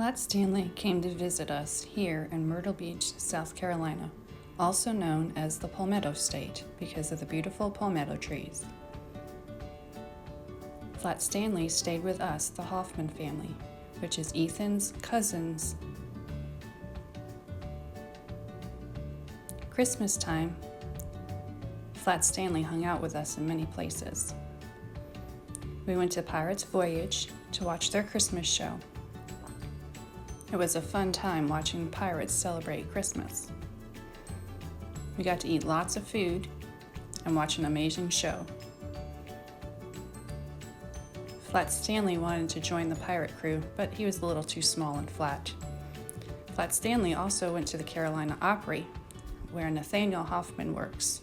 Flat Stanley came to visit us here in Myrtle Beach, South Carolina, also known as the Palmetto State because of the beautiful palmetto trees. Flat Stanley stayed with us, the Hofmann family, which is Ethan's cousins. Christmas time, Flat Stanley hung out with us in many places. We went to Pirates Voyage to watch their Christmas show. It was a fun time watching pirates celebrate Christmas. We got to eat lots of food and watch an amazing show. Flat Stanley wanted to join the pirate crew, but he was a little too small and flat. Flat Stanley also went to the Carolina Opry, where Nathaniel Hofmann works.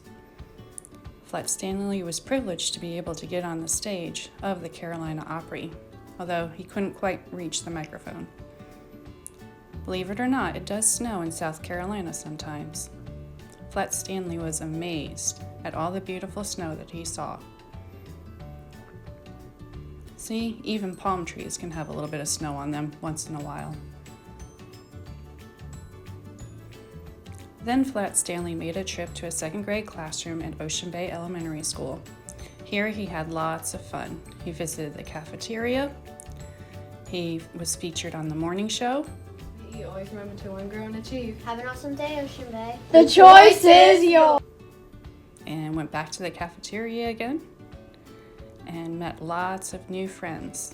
Flat Stanley was privileged to be able to get on the stage of the Carolina Opry, although he couldn't quite reach the microphone. Believe it or not, it does snow in South Carolina sometimes. Flat Stanley was amazed at all the beautiful snow that he saw. See, even palm trees can have a little bit of snow on them once in a while. Then Flat Stanley made a trip to a second grade classroom at Ocean Bay Elementary School. Here he had lots of fun. He visited the cafeteria. He was featured on the morning show. You always remember to win, grow, and achieve. Have an awesome day, Ocean Bay. The choice is yours. And went back to the cafeteria again and met lots of new friends.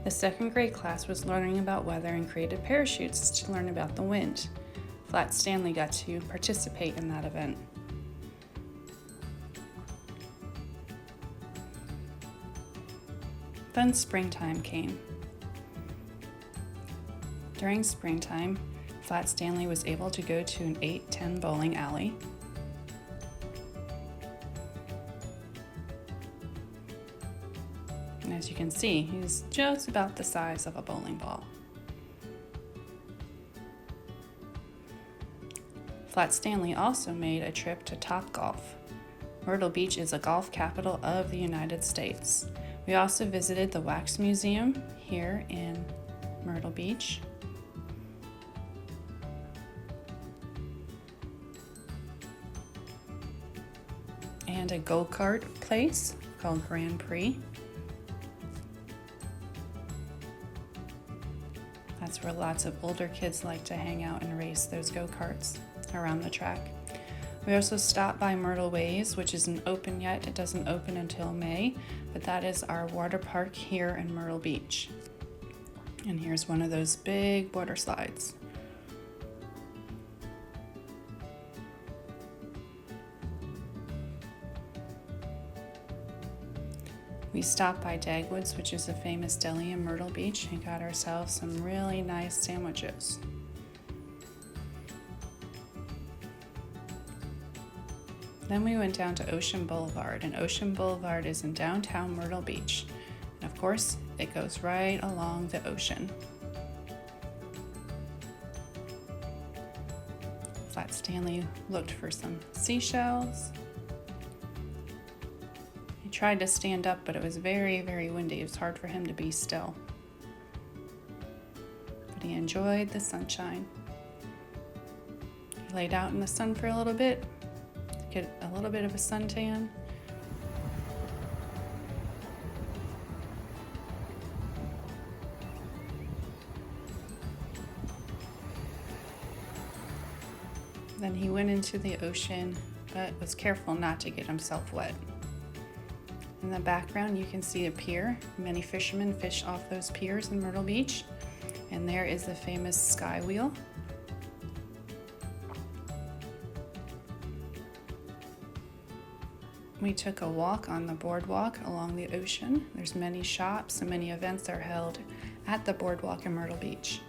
The second grade class was learning about weather and created parachutes to learn about the wind. Flat Stanley got to participate in that event. Then springtime came. During springtime, Flat Stanley was able to go to an 8-10 bowling alley. And as you can see, he's just about the size of a bowling ball. Flat Stanley also made a trip to Topgolf. Myrtle Beach is a golf capital of the United States. We also visited the Wax Museum here in Myrtle Beach. And a go-kart place called Grand Prix. That's where lots of older kids like to hang out and race those go-karts around the track. We also stopped by Myrtle Ways, which isn't open yet. It doesn't open until May, but that is our water park here in Myrtle Beach. And here's one of those big water slides. We stopped by Dagwood's, which is a famous deli in Myrtle Beach, and got ourselves some really nice sandwiches. Then we went down to Ocean Boulevard, and Ocean Boulevard is in downtown Myrtle Beach. And of course, it goes right along the ocean. Flat Stanley looked for some seashells. He tried to stand up, but it was very, very windy. It was hard for him to be still. But he enjoyed the sunshine. He laid out in the sun for a little bit, get a little bit of a suntan. Then he went into the ocean, but was careful not to get himself wet. In the background, you can see a pier. Many fishermen fish off those piers in Myrtle Beach. And there is the famous sky wheel. We took a walk on the boardwalk along the ocean. There's many shops and many events are held at the boardwalk in Myrtle Beach.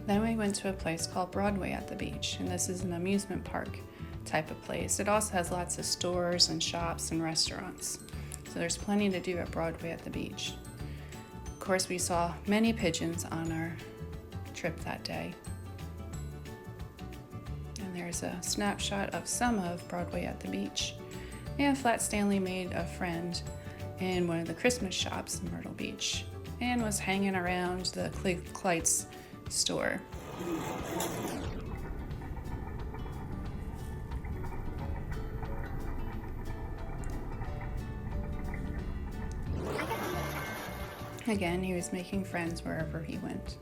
Then we went to a place called Broadway at the beach, and this is an amusement park type of place. It also has lots of stores and shops and restaurants. So there's plenty to do at Broadway at the beach. Of course, we saw many pigeons on our trip that day. And there's a snapshot of some of Broadway at the beach. And Flat Stanley made a friend in one of the Christmas shops in Myrtle Beach and was hanging around the Kleitz store. Again, he was making friends wherever he went.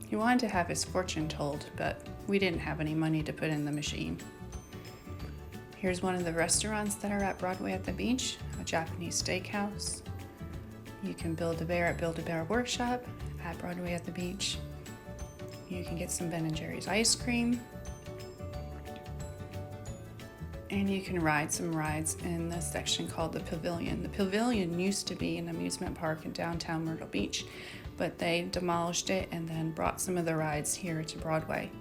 He wanted to have his fortune told, but we didn't have any money to put in the machine. Here's one of the restaurants that are at Broadway at the Beach, a Japanese steakhouse. You can build a bear at Build-A-Bear Workshop at Broadway at the Beach. You can get some Ben & Jerry's ice cream. And you can ride some rides in the section called the Pavilion. The Pavilion used to be an amusement park in downtown Myrtle Beach, but they demolished it and then brought some of the rides here to Broadway.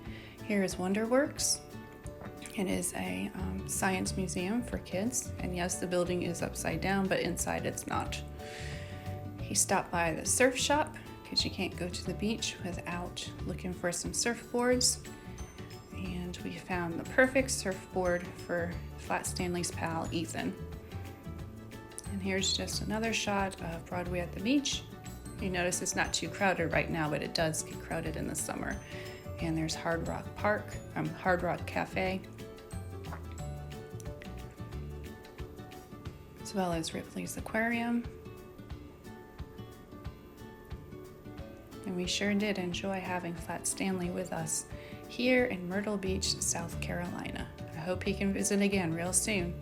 Here is WonderWorks. It is a science museum for kids, and yes, the building is upside down, but inside it's not. He stopped by the surf shop because you can't go to the beach without looking for some surfboards. And we found the perfect surfboard for Flat Stanley's pal, Ethan. And here's just another shot of Broadway at the Beach. You notice it's not too crowded right now, but it does get crowded in the summer. And there's Hard Rock Cafe, as well as Ripley's Aquarium. And we sure did enjoy having Flat Stanley with us here in Myrtle Beach, South Carolina. I hope he can visit again real soon.